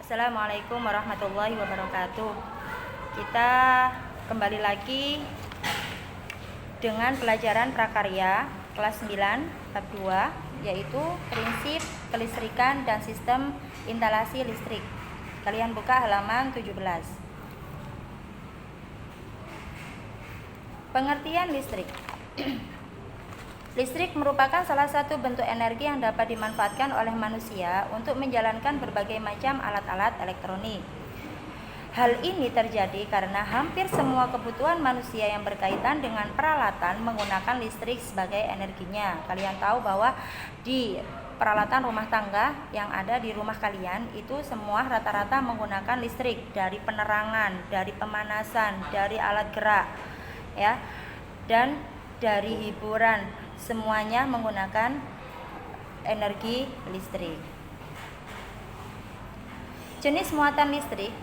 Assalamualaikum warahmatullahi wabarakatuh. Kita kembali lagi dengan pelajaran prakarya kelas 9 bab 2, yaitu prinsip kelistrikan dan sistem instalasi listrik. Kalian buka halaman 17. Pengertian listrik. Listrik merupakan salah satu bentuk energi yang dapat dimanfaatkan oleh manusia untuk menjalankan berbagai macam alat-alat elektronik. Hal ini terjadi karena hampir semua kebutuhan manusia yang berkaitan dengan peralatan menggunakan listrik sebagai energinya. Kalian tahu bahwa di peralatan rumah tangga yang ada di rumah kalian itu semua rata-rata menggunakan listrik, dari penerangan, dari pemanasan, dari alat gerak, ya, dan dari hiburan. Semuanya menggunakan energi listrik. Jenis muatan listrik.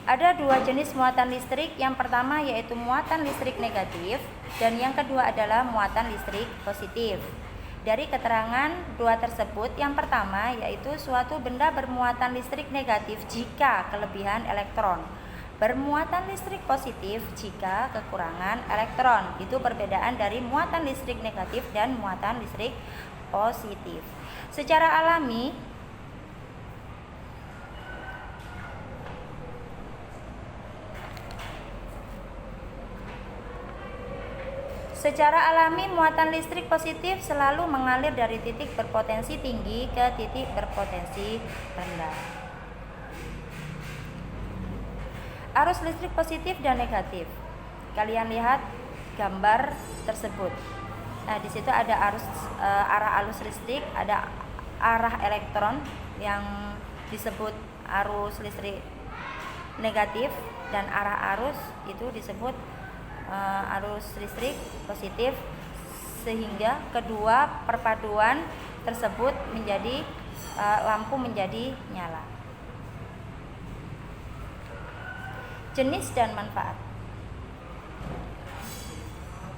Ada dua jenis muatan listrik. Yang pertama yaitu muatan listrik negatif, dan yang kedua adalah muatan listrik positif. Dari keterangan dua tersebut, yang pertama yaitu suatu benda bermuatan listrik negatif jika kelebihan elektron, bermuatan listrik positif jika kekurangan elektron. Itu perbedaan dari muatan listrik negatif dan muatan listrik positif. Secara alami, muatan listrik positif selalu mengalir dari titik berpotensi tinggi ke titik berpotensi rendah. Arus listrik positif dan negatif. Kalian lihat gambar tersebut. Nah, di situ ada arah arus listrik, ada arah elektron yang disebut arus listrik negatif, dan arah arus itu disebut arus listrik positif, sehingga kedua perpaduan tersebut menjadi lampu menjadi nyala. Jenis dan manfaat.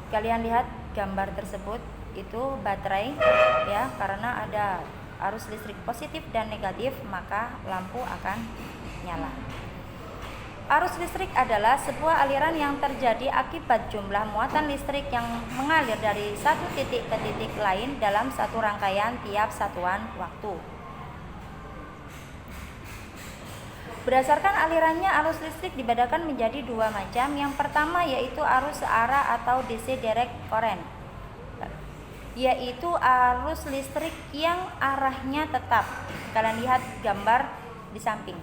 Kalian lihat gambar tersebut, itu baterai, ya, karena ada arus listrik positif dan negatif maka lampu akan nyala. Arus listrik adalah sebuah aliran yang terjadi akibat jumlah muatan listrik yang mengalir dari satu titik ke titik lain dalam satu rangkaian tiap satuan waktu. Berdasarkan alirannya, arus listrik dibedakan menjadi dua macam. Yang pertama yaitu arus searah atau DC direct current, yaitu arus listrik yang arahnya tetap. Kalian lihat gambar di samping.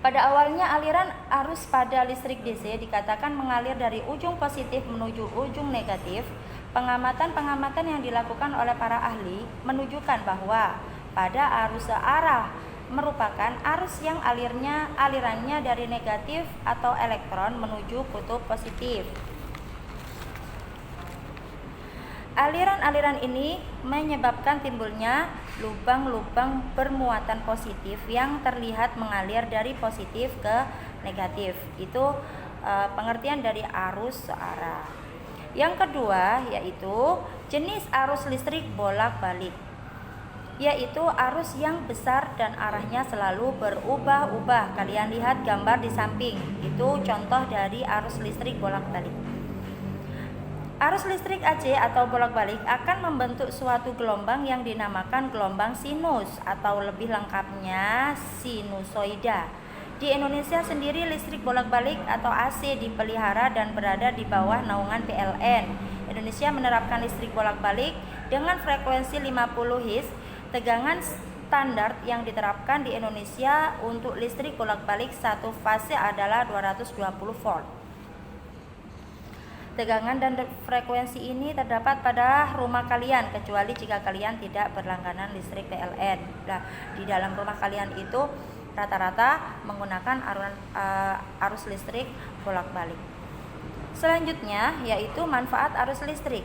Pada awalnya aliran arus pada listrik DC dikatakan mengalir dari ujung positif menuju ujung negatif. Pengamatan-pengamatan yang dilakukan oleh para ahli menunjukkan bahwa pada arus searah merupakan arus yang alirannya dari negatif atau elektron menuju kutub positif. Aliran-aliran ini menyebabkan timbulnya lubang-lubang bermuatan positif yang terlihat mengalir dari positif ke negatif. Itu pengertian dari arus searah. Yang kedua yaitu jenis arus listrik bolak-balik, yaitu arus yang besar dan arahnya selalu berubah-ubah. Kalian lihat gambar di samping, itu contoh dari arus listrik bolak-balik. Arus listrik AC atau bolak-balik akan membentuk suatu gelombang yang dinamakan gelombang sinus, atau lebih lengkapnya sinusoida. Di Indonesia sendiri listrik bolak-balik atau AC dipelihara dan berada di bawah naungan PLN. Indonesia menerapkan listrik bolak-balik dengan frekuensi 50 Hz. Tegangan standar yang diterapkan di Indonesia untuk listrik bolak-balik satu fase adalah 220 volt. Tegangan dan frekuensi ini terdapat pada rumah kalian, kecuali jika kalian tidak berlangganan listrik PLN. Nah, di dalam rumah kalian itu rata-rata menggunakan arus listrik bolak-balik. Selanjutnya yaitu manfaat arus listrik.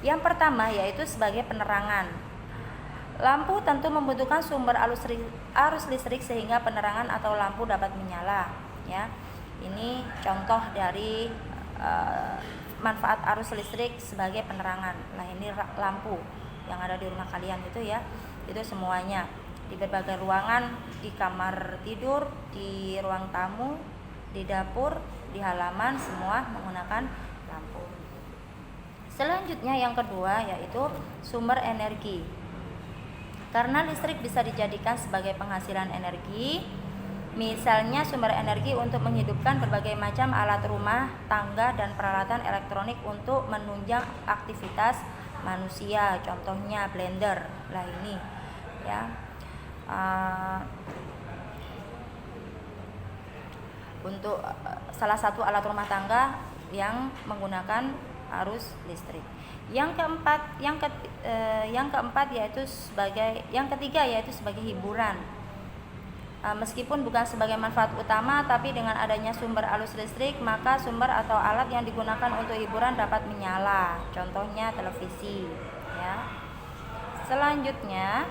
Yang pertama yaitu sebagai penerangan. Lampu tentu membutuhkan sumber arus listrik sehingga penerangan atau lampu dapat menyala, ya. Ini contoh dari manfaat arus listrik sebagai penerangan. Nah, ini lampu yang ada di rumah kalian itu, ya. Itu semuanya. di berbagai ruangan, di kamar tidur, di ruang tamu, di dapur, di halaman, semua menggunakan lampu. Selanjutnya yang kedua yaitu sumber energi. Karena listrik bisa dijadikan sebagai penghasilan energi, misalnya sumber energi untuk menghidupkan berbagai macam alat rumah tangga dan peralatan elektronik untuk menunjang aktivitas manusia, contohnya blender lah ini ya. Untuk salah satu alat rumah tangga yang menggunakan arus listrik. Yang ketiga yaitu sebagai hiburan. Meskipun bukan sebagai manfaat utama, tapi dengan adanya sumber arus listrik, maka sumber atau alat yang digunakan untuk hiburan dapat menyala. Contohnya televisi, ya. Selanjutnya,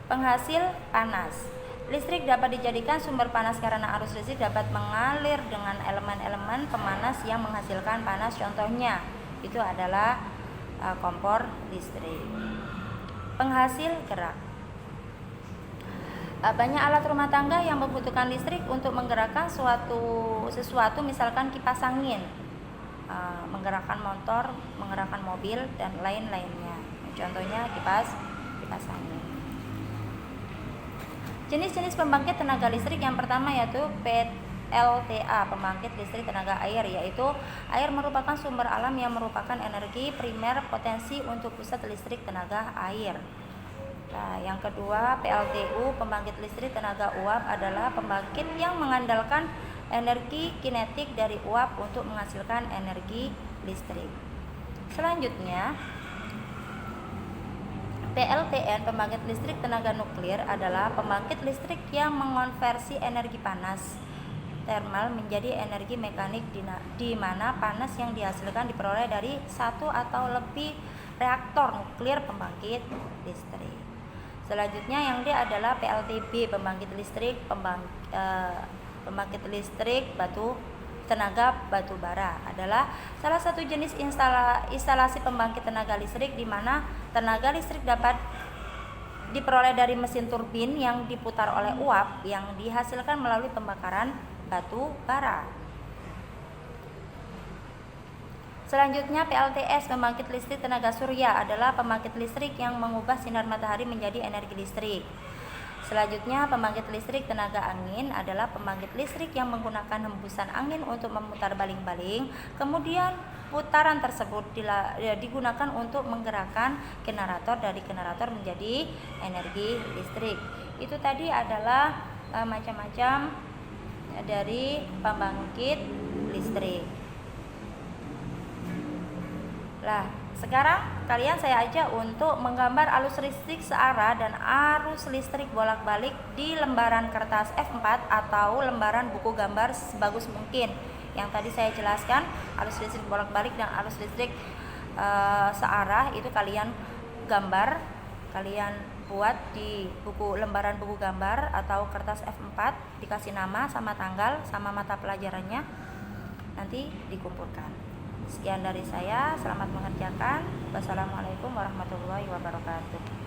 penghasil panas. Listrik dapat dijadikan sumber panas karena arus listrik dapat mengalir dengan elemen-elemen pemanas yang menghasilkan panas. Contohnya itu adalah kompor listrik. Penghasil gerak. Banyak alat rumah tangga yang membutuhkan listrik untuk menggerakkan sesuatu, misalkan kipas angin, menggerakkan motor, menggerakkan mobil dan lain-lainnya. Contohnya kipas angin. Jenis-jenis pembangkit tenaga listrik yang pertama yaitu PLTA, pembangkit listrik tenaga air, yaitu air merupakan sumber alam yang merupakan energi primer potensi untuk pusat listrik tenaga air. Nah, yang kedua PLTU, pembangkit listrik tenaga uap, adalah pembangkit yang mengandalkan energi kinetik dari uap untuk menghasilkan energi listrik. Selanjutnya PLTN, pembangkit listrik tenaga nuklir, adalah pembangkit listrik yang mengonversi energi panas termal menjadi energi mekanik di mana panas yang dihasilkan diperoleh dari satu atau lebih reaktor nuklir pembangkit listrik. Selanjutnya yang D adalah PLTB, pembangkit listrik tenaga batu bara, adalah salah satu jenis instalasi pembangkit tenaga listrik di mana tenaga listrik dapat diperoleh dari mesin turbin yang diputar oleh uap yang dihasilkan melalui pembakaran batu bara. Selanjutnya PLTS, pembangkit listrik tenaga surya, adalah pembangkit listrik yang mengubah sinar matahari menjadi energi listrik. Selanjutnya pembangkit listrik tenaga angin adalah pembangkit listrik yang menggunakan hembusan angin untuk memutar baling-baling. Kemudian putaran tersebut digunakan untuk menggerakkan generator, dari generator menjadi energi listrik. Itu tadi adalah macam-macam dari pembangkit listrik. Lah, sekarang kalian saya ajak untuk menggambar arus listrik searah dan arus listrik bolak-balik di lembaran kertas F4 atau lembaran buku gambar sebagus mungkin. Yang tadi saya jelaskan, arus listrik bolak-balik dan arus listrik searah itu kalian gambar, kalian buat di lembaran buku gambar atau kertas F4, dikasih nama sama tanggal sama mata pelajarannya, nanti dikumpulkan. Sekian dari saya, selamat mengerjakan. Wassalamualaikum warahmatullahi wabarakatuh.